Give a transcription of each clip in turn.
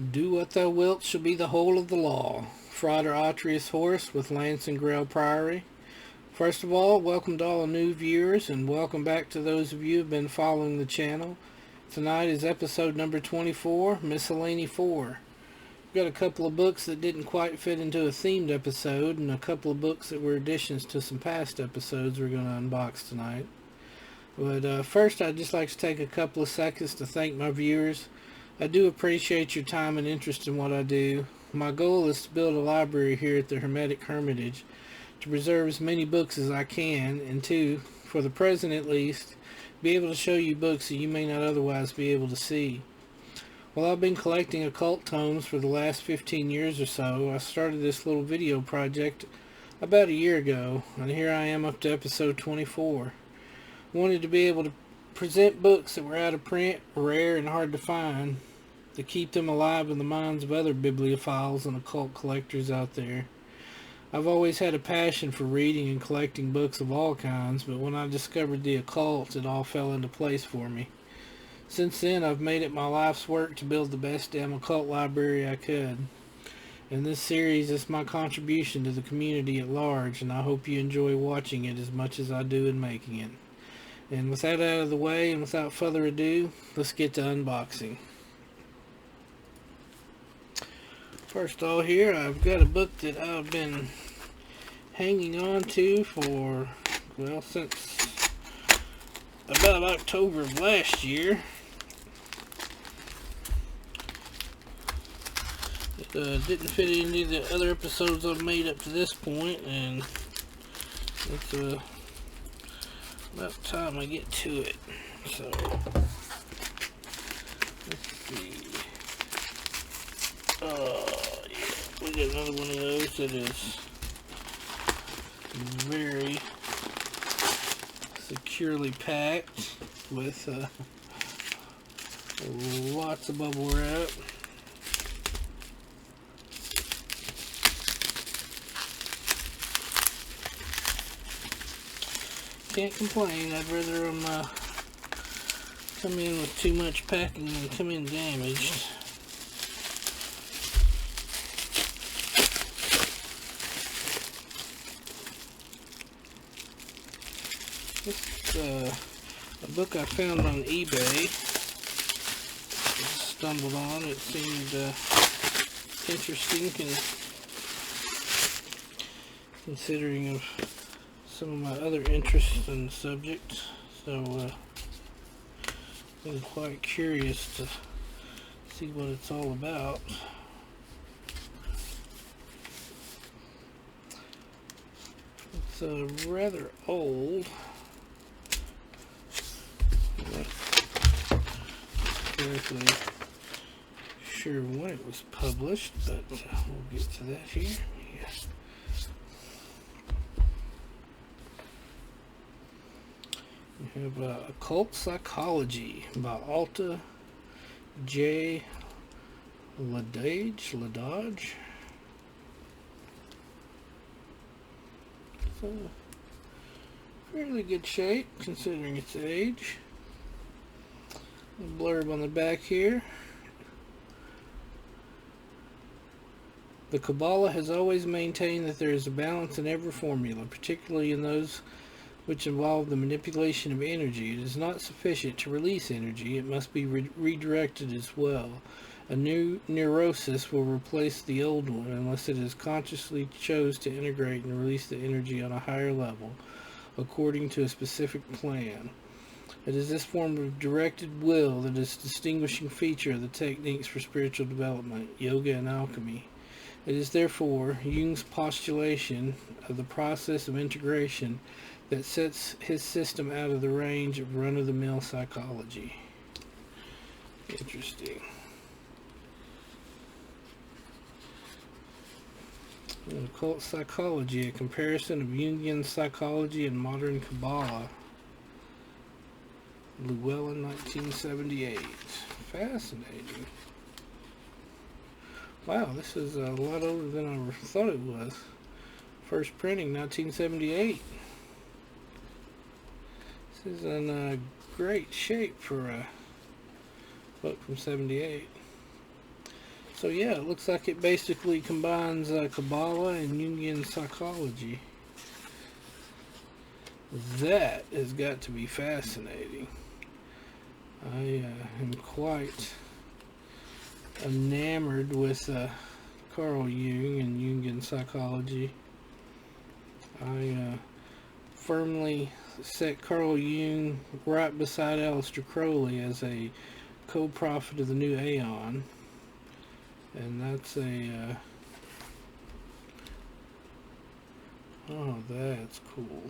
Do what thou wilt shall be the whole of the law. Frater Atrius Horse with Lance and Grail Priory. First of all, welcome to all new viewers, and welcome back to those of you who have been following the channel. Tonight is episode number 24, Miscellany 4. We've got a couple of books that didn't quite fit into a themed episode, and a couple of books that were additions to some past episodes we're going to unbox tonight. But first, I'd just like to take a couple of seconds to thank my viewers. I do appreciate your time and interest in what I do. My goal is to build a library here at the Hermetic Hermitage to preserve as many books as I can, and to, for the present at least, be able to show you books that you may not otherwise be able to see. While I've been collecting occult tomes for the last 15 years or so, I started this little video project about a year ago, and here I am up to episode 24. I wanted to be able to present books that were out of print, rare, and hard to find, to keep them alive in the minds of other bibliophiles and occult collectors out there. I've always had a passion for reading and collecting books of all kinds, but when I discovered the occult, it all fell into place for me. Since then, I've made it my life's work to build the best damn occult library I could. And this series is my contribution to the community at large, and I hope you enjoy watching it as much as I do in making it. And with that out of the way, and without further ado, let's get to unboxing. First of all, here I've got a book that I've been hanging on to for, well, since about October of last year. It didn't fit in any of the other episodes I've made up to this point, and it's about time I get to it. So, let's see. Yeah, we got another one of those that is very securely packed with lots of bubble wrap. Can't complain. I'd rather them come in with too much packing than come in damaged. This is a book I found on eBay. Just stumbled on. It seemed interesting, considering of some of my other interests in the subject. So I'm quite curious to see what it's all about. It's rather old. Not exactly sure when it was published, but we'll get to that here. Yes. We have Occult Psychology by Alta J. Ladage. It's fairly good shape considering its age. A blurb on the back here. The Kabbalah has always maintained that there is a balance in every formula, particularly in those which involve the manipulation of energy. It is not sufficient to release energy, it must be redirected as well. A new neurosis will replace the old one unless it is consciously chose to integrate and release the energy on a higher level, according to a specific plan. It is this form of directed will that is a distinguishing feature of the techniques for spiritual development, yoga and alchemy. It is therefore Jung's postulation of the process of integration that sets his system out of the range of run-of-the-mill psychology. Interesting. Occult Psychology, a comparison of Jungian psychology and modern Kabbalah. Llewellyn, 1978. Fascinating. Wow, this is a lot older than I thought it was. First printing, 1978. This is in great shape for a book from 78. So yeah, it looks like it basically combines Kabbalah and Jungian psychology. That has got to be fascinating. I am quite enamored with Carl Jung and Jungian psychology. I firmly set Carl Jung right beside Aleister Crowley as a co-prophet of the new Aeon. And that's a oh, that's cool.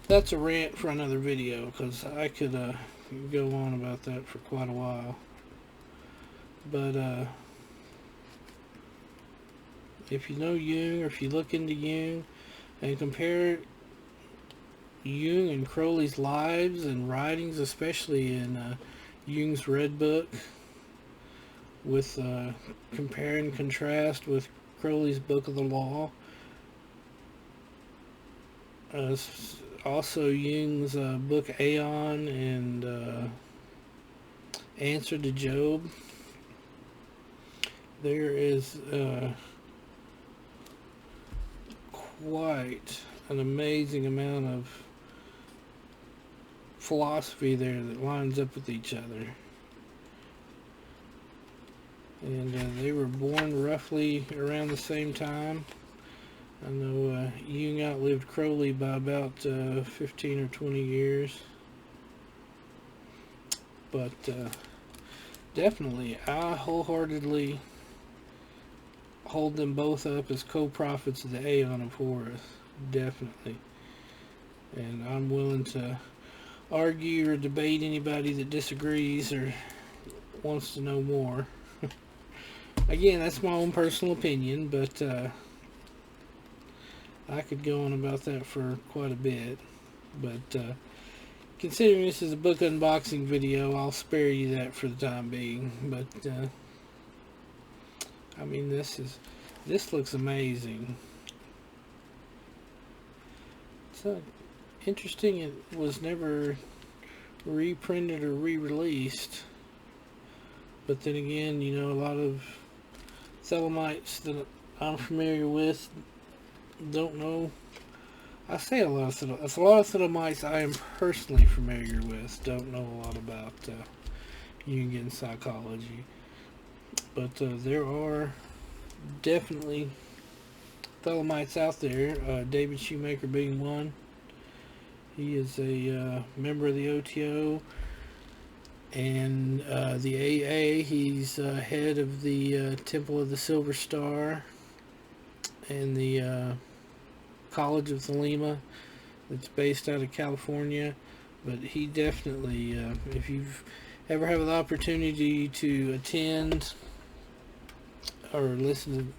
That's a rant for another video, because I could go on about that for quite a while. But if you know Jung, or if you look into Jung and compare Jung and Crowley's lives and writings, especially in Jung's Red Book, with compare and contrast with Crowley's Book of the Law, also Jung's book Aeon and Answer to Job, there is quite an amazing amount of philosophy there that lines up with each other. And they were born roughly around the same time. I know Jung outlived Crowley by about 15 or 20 years. But definitely, I wholeheartedly hold them both up as co-prophets of the Aeon of Horus. Definitely. And I'm willing to argue or debate anybody that disagrees or wants to know more. Again, that's my own personal opinion, but I could go on about that for quite a bit. But considering this is a book unboxing video, I'll spare you that for the time being. But I mean, this looks amazing. So interesting, it was never reprinted or re-released. But then again, you know, a lot of Thelemites that I'm familiar with don't know. I say a lot of Thelemites I am personally familiar with don't know a lot about Jungian psychology. But there are definitely Thelemites out there, David Shoemaker being one. He is a member of the OTO and the AA. He's head of the Temple of the Silver Star and the College of Thelema that's based out of California. But he definitely, if you've ever have the opportunity to attend or listen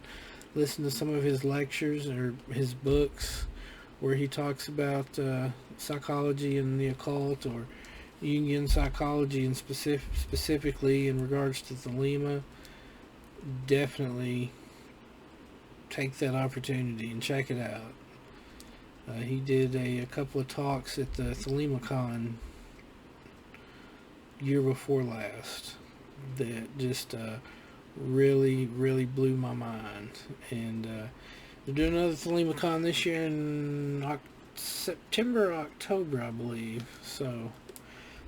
to some of his lectures or his books where he talks about psychology and the occult, or Jungian psychology and specifically in regards to Thelema, definitely take that opportunity and check it out. He did a couple of talks at the ThelemaCon year before last that just really blew my mind. And they're doing another ThelemaCon this year in September or October, I believe. So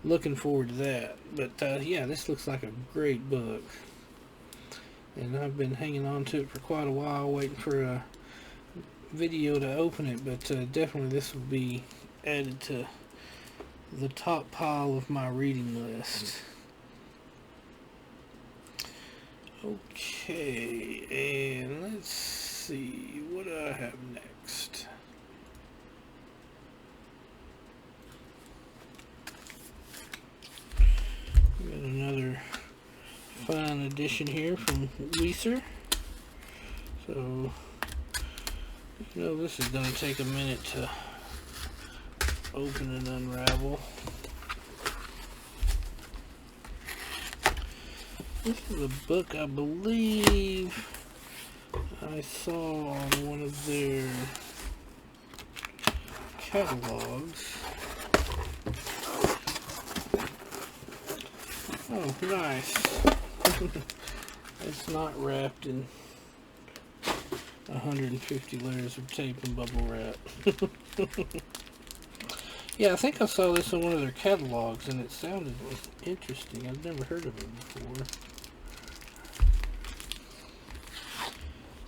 looking forward to that. But yeah, this looks like a great book, and I've been hanging on to it for quite a while, waiting for a video to open it. But definitely this will be added to the top pile of my reading list. Okay, and let's see, what do I have next? Got another fine edition here from Weiser. So, you know, this is going to take a minute to open and unravel. This is a book I believe I saw on one of their catalogs. Oh, nice. It's not wrapped in 150 layers of tape and bubble wrap. Yeah, I think I saw this in one of their catalogs, and it sounded interesting. I've never heard of it before.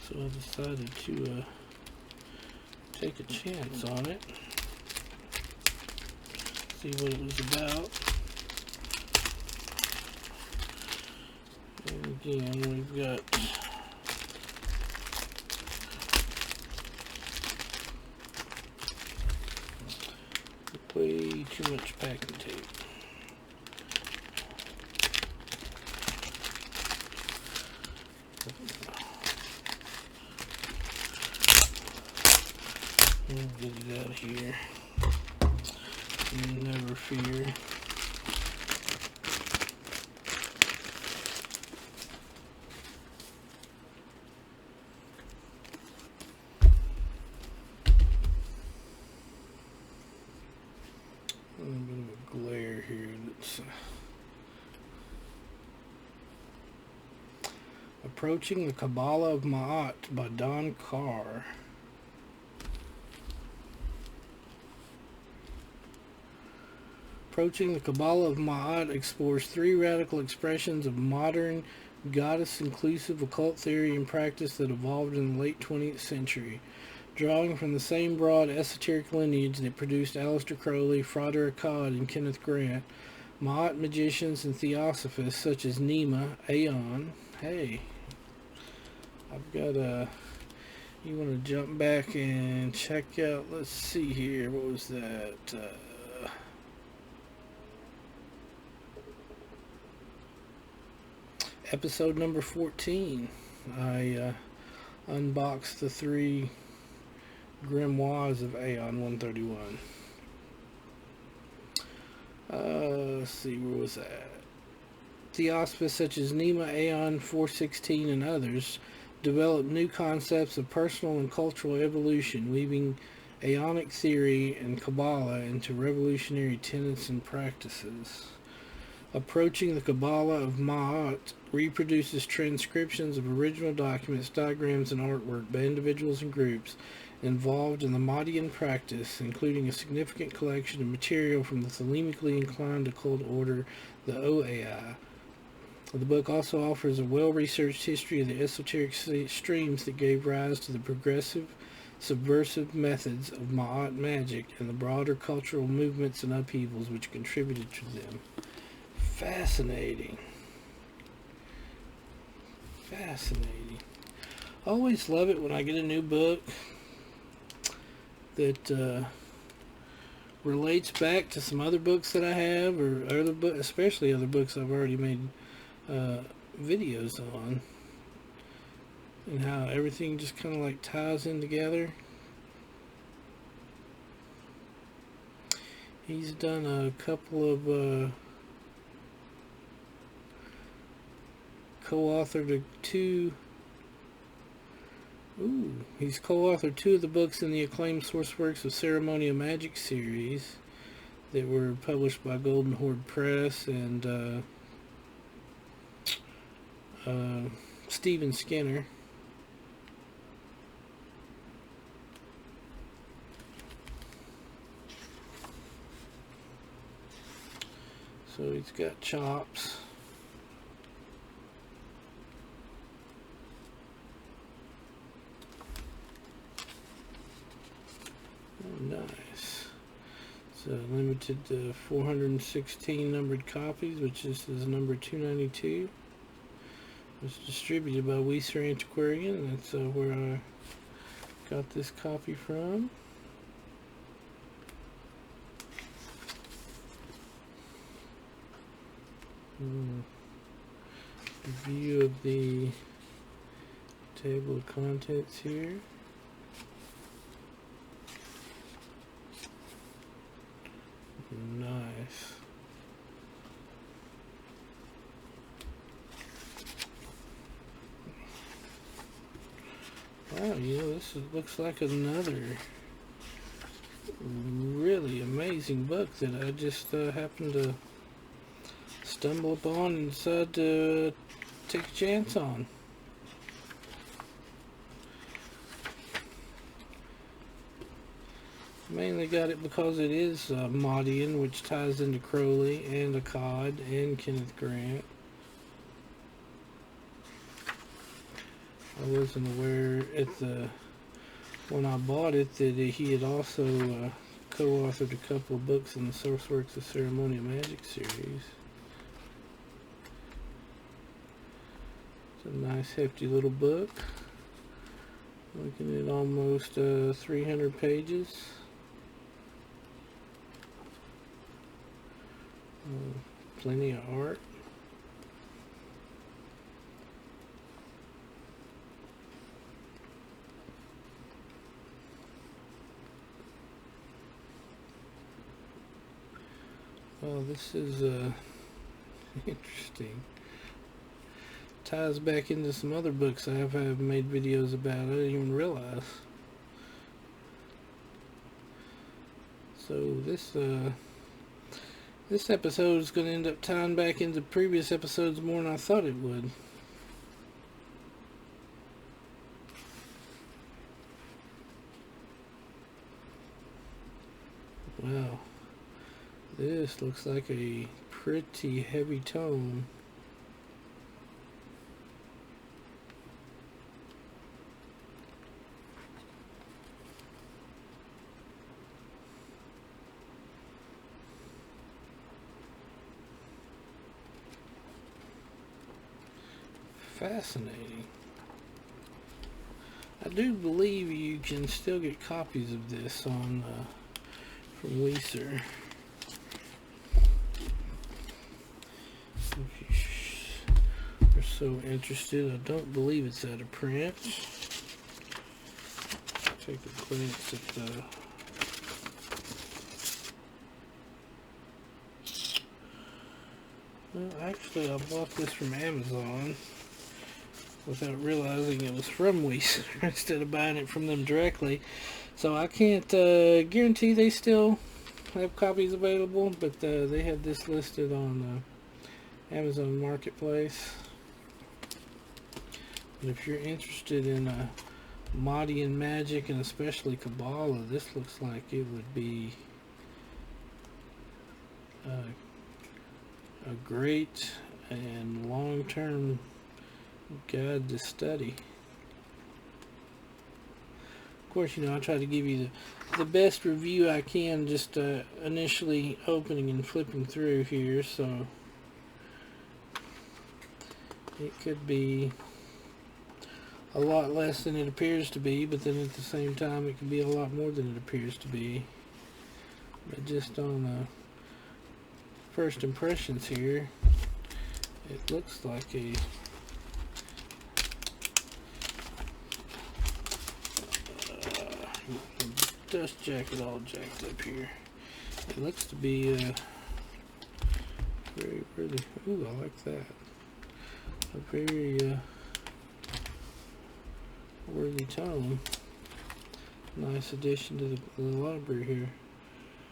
So I decided to take a chance on it. See what it was about. And again, we've got way too much packing tape. We'll get it out of here. Never fear. A little bit of a glare here. That's Approaching the Kabbalah of Maat by Don Carr. Approaching the Kabbalah of Maat explores three radical expressions of modern, goddess-inclusive occult theory and practice that evolved in the late 20th century. Drawing from the same broad esoteric lineage that produced Aleister Crowley, Frater Akkad, and Kenneth Grant, Maat magicians and theosophists such as Nema, Aeon. Hey, I've got a... You want to jump back and check out, let's see here, what was that? Episode number 14. I unboxed the three grimoires of Aeon 131. Let's see, where was that? Theosophists such as Nema, Aeon 416, and others developed new concepts of personal and cultural evolution, weaving Aeonic theory and Kabbalah into revolutionary tenets and practices. Approaching the Kabbalah of Maat reproduces transcriptions of original documents, diagrams, and artwork by individuals and groups involved in the Maatian practice, including a significant collection of material from the Thelemically inclined occult order, the OAI. The book also offers a well-researched history of the esoteric streams that gave rise to the progressive, subversive methods of Maat magic and the broader cultural movements and upheavals which contributed to them. Fascinating. Fascinating. I always love it when I get a new book that relates back to some other books that I have, or other books, especially other books I've already made videos on, and how everything just kind of like ties in together. He's done a couple of co-authored he's co-authored two of the books in the acclaimed source works of Ceremonial Magic series that were published by Golden Horde Press and Stephen Skinner. So he's got chops. Nice. So limited to 416 numbered copies, which is number 292. It's distributed by Weiser Antiquarian. That's where I got this copy from. View of the table of contents here. Nice. Wow, this looks like another really amazing book that I just happened to stumble upon and decide to take a chance on. Mainly got it because it is Maatian, which ties into Crowley and Occult and Kenneth Grant. I wasn't aware when I bought it that he had also co-authored a couple of books in the Sourceworks of Ceremonial Magic series. It's a nice hefty little book. Looking at almost 300 pages. Plenty of art. Well, this is interesting. Ties back into some other books I have made videos about. I didn't even realize. So this episode is going to end up tying back into previous episodes more than I thought it would. Wow. This looks like a pretty heavy tome. Fascinating. I do believe you can still get copies of this on from Weezer. If you're so interested, I don't believe it's out of print. Take a glance at the well, actually, I bought this from Amazon without realizing it was from Weezer instead of buying it from them directly. So I can't guarantee they still have copies available, but they had this listed on Amazon Marketplace. And if you're interested in Maatian magic and especially Kabbalah, this looks like it would be a great and long-term guide to study. Of course, you know, I try to give you the best review I can, just initially opening and flipping through here, so it could be a lot less than it appears to be, but then at the same time it could be a lot more than it appears to be. But just on first impressions here, it looks like a dust jacket all jacked up here. It looks to be very pretty. Ooh, I like that. A very worthy tome. Nice addition to the library here.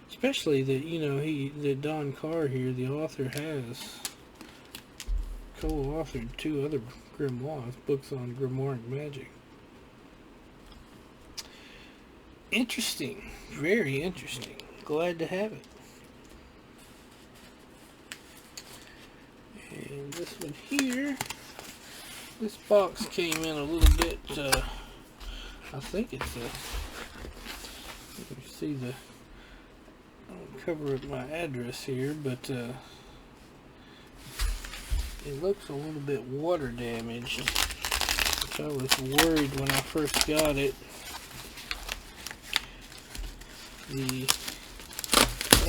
Especially that, you know, that Don Carr here, the author, has co-authored 2 other grimoires, books on grimoire magic. Interesting. Very interesting. Glad to have it. And this one here, this box came in a little bit, I think it's let me see I'll cover up my address here, but it looks a little bit water damaged, which I was worried when I first got it. The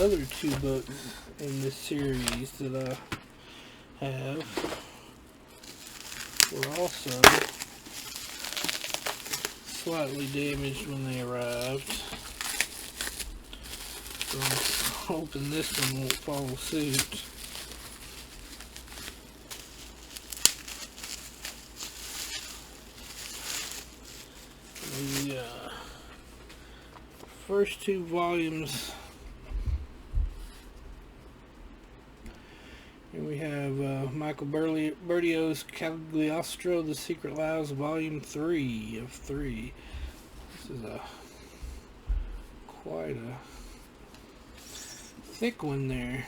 other 2 books in this series that I have were also slightly damaged when they arrived, so I'm hoping this one won't follow suit. The first 2 volumes Here we have Michael Bertio's Cagliostro, The Secret Lives, Volume 3 of 3. This is quite a thick one there.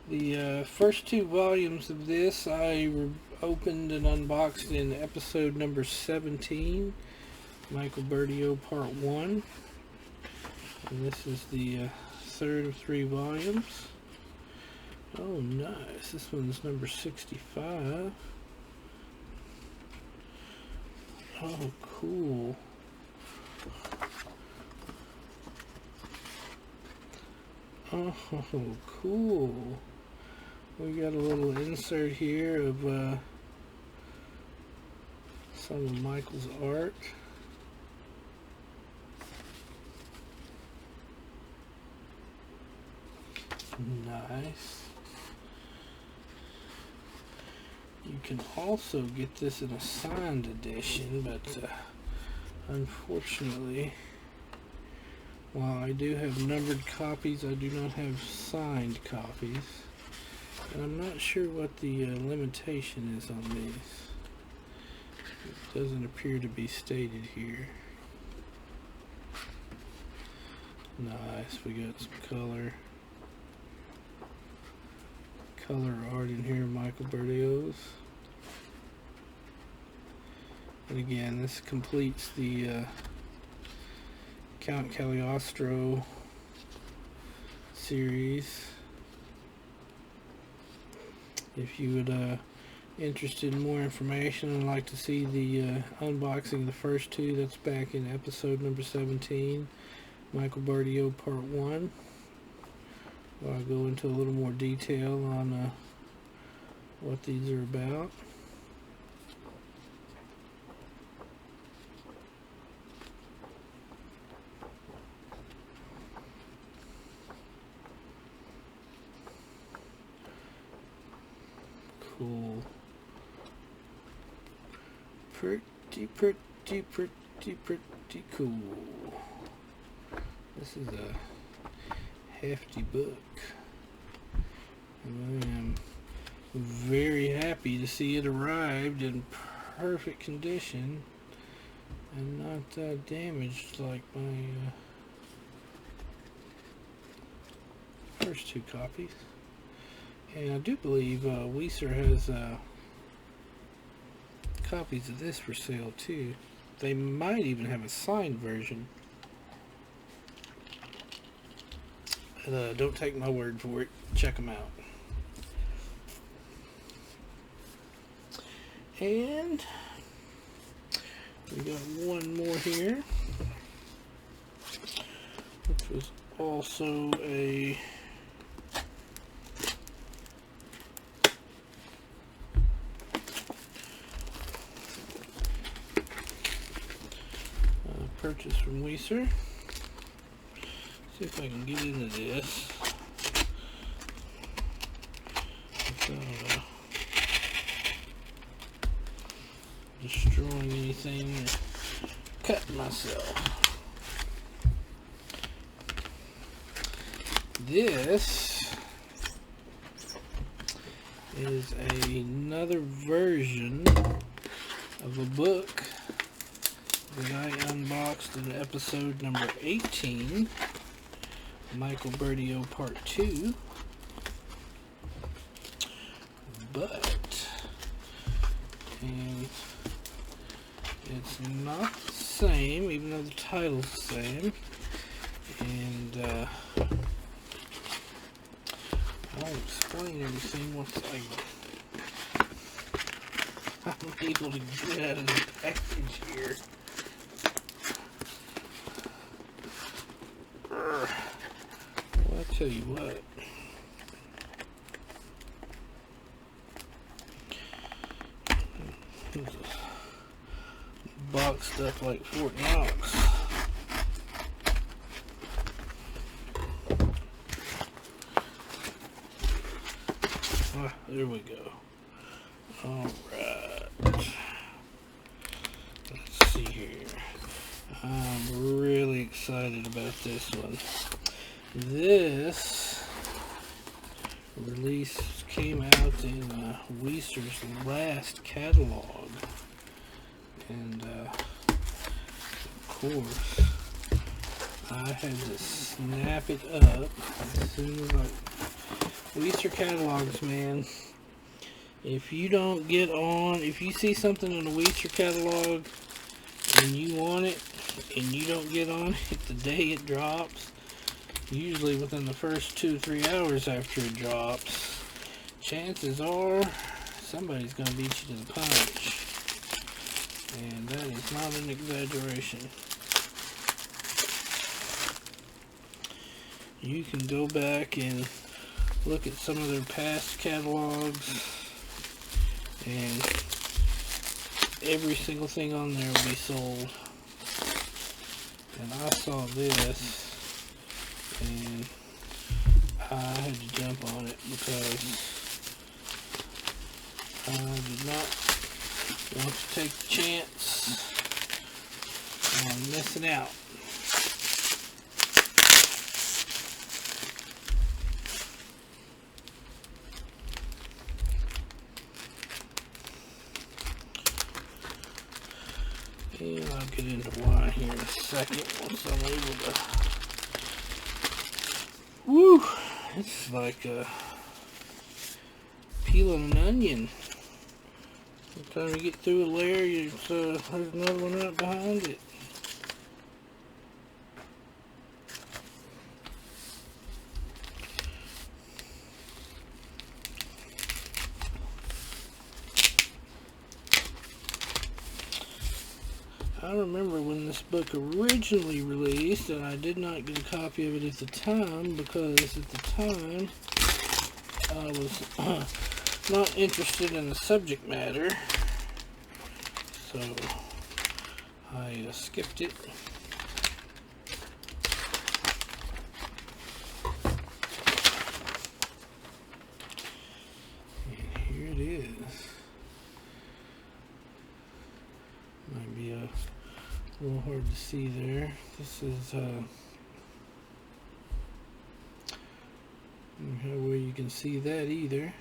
The first 2 volumes of this I opened and unboxed in episode number 17, Michael Bertio Part 1. And this is the third of 3 volumes. Oh, nice. This one's number 65. Oh, cool. Oh, cool. We got a little insert here of some of Michael's art. Nice. You can also get this in a signed edition, but unfortunately, while I do have numbered copies, I do not have signed copies. And I'm not sure what the limitation is on these. It doesn't appear to be stated here. Nice, we got some color art in here, Michael Bertio's. And again, this completes the Count Cagliostro series. If you would interested in more information and like to see the unboxing of the first 2, that's back in episode number 17, Michael Bertio Part 1. Where I'll go into a little more detail on what these are about. Cool. Pretty cool. This is a hefty book, and I am very happy to see it arrived in perfect condition and not damaged like my first 2 copies. And I do believe Weezer has copies of this for sale too. They might even have a signed version. Don't take my word for it. Check them out. And we got one more here, which was also a purchase from Weezer. See if I can get into this without destroying anything or cutting myself. This is another version of a book that I unboxed in episode number 18. Michael Bertio Part 2, but and it's not the same, even though the title's the same, and I'll explain everything once I'm able to get out of the package here. Tell you what, boxed up like Fort Knox. There we go. Alright. Let's see here. I'm really excited about this one. This release came out in Weiser's last catalog, and of course I had to snap it up as soon as Weiser catalogs, man. If you don't get on, if you see something in a Weiser catalog and you want it and you don't get on it the day it drops, usually within the first 2-3 hours after it drops, chances are somebody's going to beat you to the punch. And that is not an exaggeration. You can go back and look at some of their past catalogs, and every single thing on there will be sold. And I saw this and I had to jump on it because I did not want to take the chance on missing out. And I'll get into why here in a second once I'm able to. Woo! It's like peeling an onion. By the time you get through a layer, there's another one right behind it. I remember when this book originally released, and I did not get a copy of it at the time because at the time I was not interested in the subject matter, so I skipped it. And here it is. Might be a little hard to see there. This is how well you can see that either.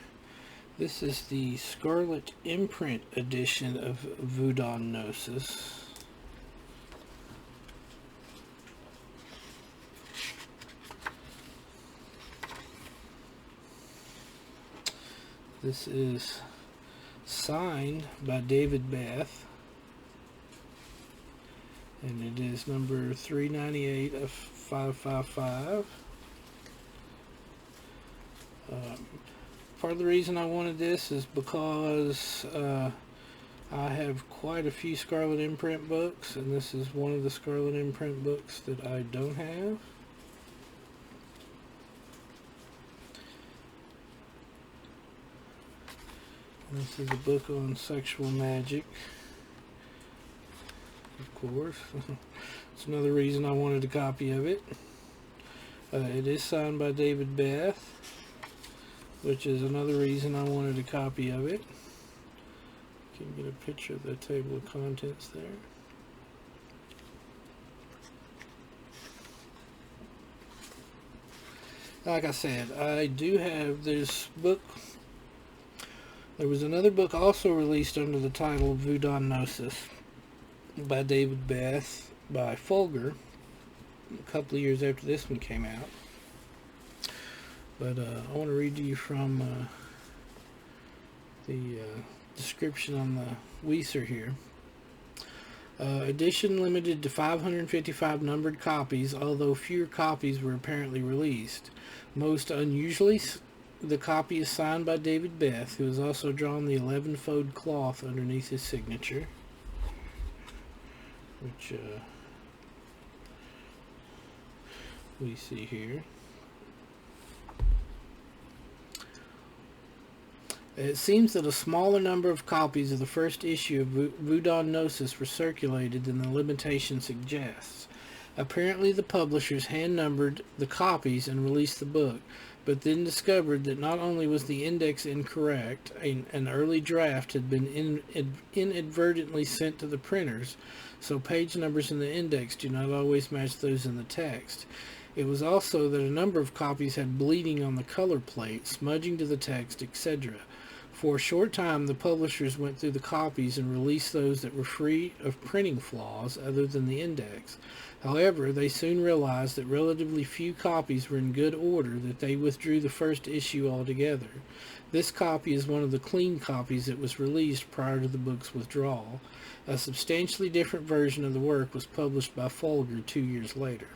This is the Scarlet Imprint edition of Voudon Gnosis. This is signed by David Bath, and it is number 398 of 555. Part of the reason I wanted this is because I have quite a few Scarlet Imprint books, and this is one of the Scarlet Imprint books that I don't have. This is a book on sexual magic, of course. It's another reason I wanted a copy of it. It is signed by David Bath, which is another reason I wanted a copy of it. You can get a picture of the table of contents there. Like I said, I do have this book. There was another book also released under the title of Voudon Gnosis by David Bath by Fulger a couple of years after this one came out. But I want to read to you from the description on the Weiser here. Edition limited to 555 numbered copies, although fewer copies were apparently released. Most unusually, the copy is signed by David Bath, who has also drawn the 11-fold cloth underneath his signature, which we see here. It seems that a smaller number of copies of the first issue of Voudon Gnosis were circulated than the limitation suggests. Apparently the publishers hand-numbered the copies and released the book, but then discovered that not only was the index incorrect, an early draft had been inadvertently sent to the printers, so page numbers in the index do not always match those in the text. It was also that a number of copies had bleeding on the color plate, smudging to the text, etc. For a short time, the publishers went through the copies and released those that were free of printing flaws other than the index. However, they soon realized that relatively few copies were in good order, that they withdrew the first issue altogether. This copy is one of the clean copies that was released prior to the book's withdrawal. A substantially different version of the work was published by Folger 2 years later.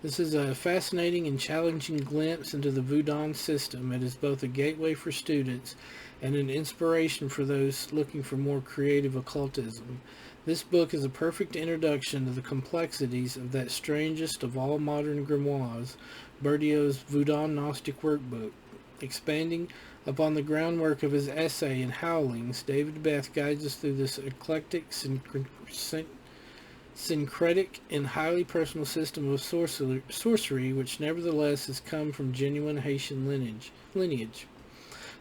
This is a fascinating and challenging glimpse into the Voudon system. It is both a gateway for students and an inspiration for those looking for more creative occultism. This book is a perfect introduction to the complexities of that strangest of all modern grimoires, Bourdieu's Voudon Gnostic Workbook. Expanding upon the groundwork of his essay in Howlings, David Beth guides us through this eclectic, syncretic, and highly personal system of sorcery, which nevertheless has come from genuine Haitian lineage.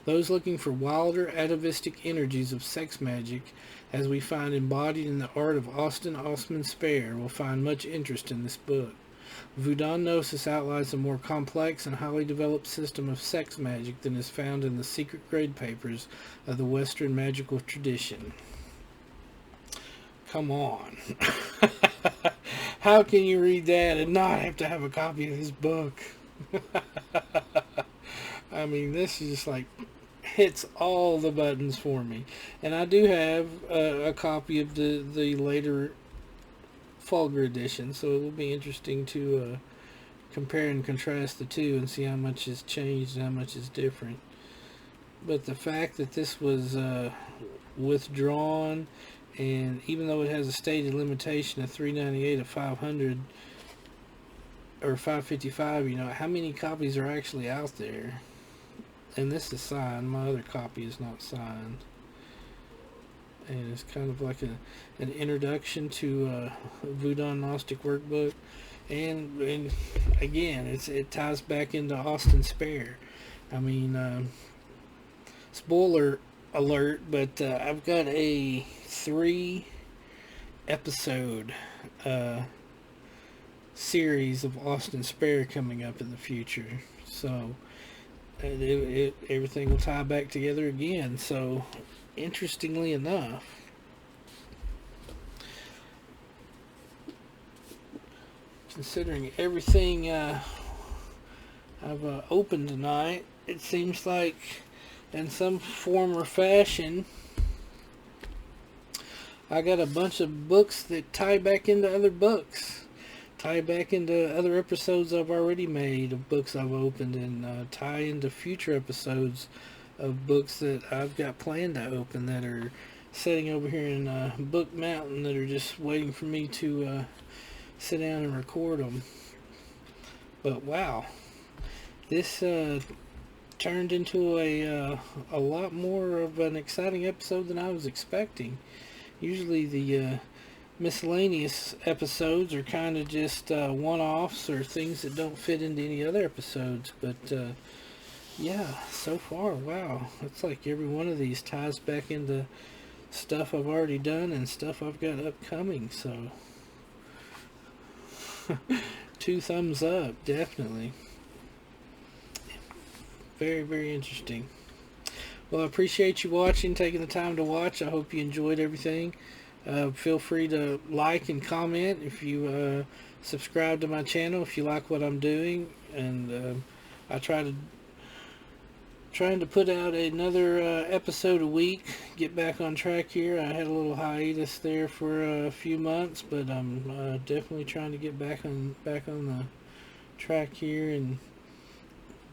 Those looking for wilder, atavistic energies of sex magic, as we find embodied in the art of Austin Osman Spare, will find much interest in this book. Voudon Gnosis outlines a more complex and highly developed system of sex magic than is found in the secret grade papers of the Western magical tradition. Come on. How can you read that and not have to have a copy of this book? I mean, this is just like hits all the buttons for me. And I do have a copy of the later Folger edition, so it will be interesting to compare and contrast the two and see how much has changed and how much is different. But the fact that this was withdrawn, and even though it has a stated limitation of 398 of 500 or 555, you know, how many copies are actually out there? And this is signed. My other copy is not signed. And it's kind of like an introduction to Voudon Gnostic Workbook. And again, it ties back into Austin Spare. I mean, spoiler alert, but I've got a 3-episode series of Austin Spare coming up in the future. So everything will tie back together again. So interestingly enough, considering everything I've opened tonight, it seems like in some form or fashion I got a bunch of books that tie back into other books, tie back into other episodes I've already made of books I've opened, and tie into future episodes of books that I've got planned to open that are sitting over here in Book Mountain that are just waiting for me to sit down and record them. But wow, this turned into a lot more of an exciting episode than I was expecting. Usually the miscellaneous episodes are kind of just one-offs or things that don't fit into any other episodes, but yeah, so far, wow, it's like every one of these ties back into stuff I've already done and stuff I've got upcoming, so 2 thumbs up, definitely. Very, very interesting. Well, I appreciate you watching, taking the time to watch. I hope you enjoyed everything. Feel free to like and comment if you subscribe to my channel if you like what I'm doing. And I trying to put out another episode a week. Get back on track here. I had a little hiatus there for a few months, but I'm definitely trying to get back on the track here and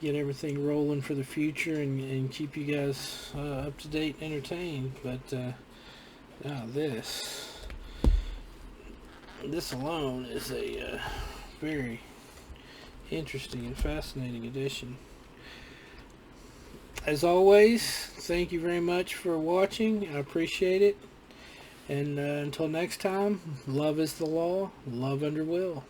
get everything rolling for the future and keep you guys up to date and entertained. But now this alone is a very interesting and fascinating edition. As always, thank you very much for watching. I appreciate it. And until next time, love is the law, love under will.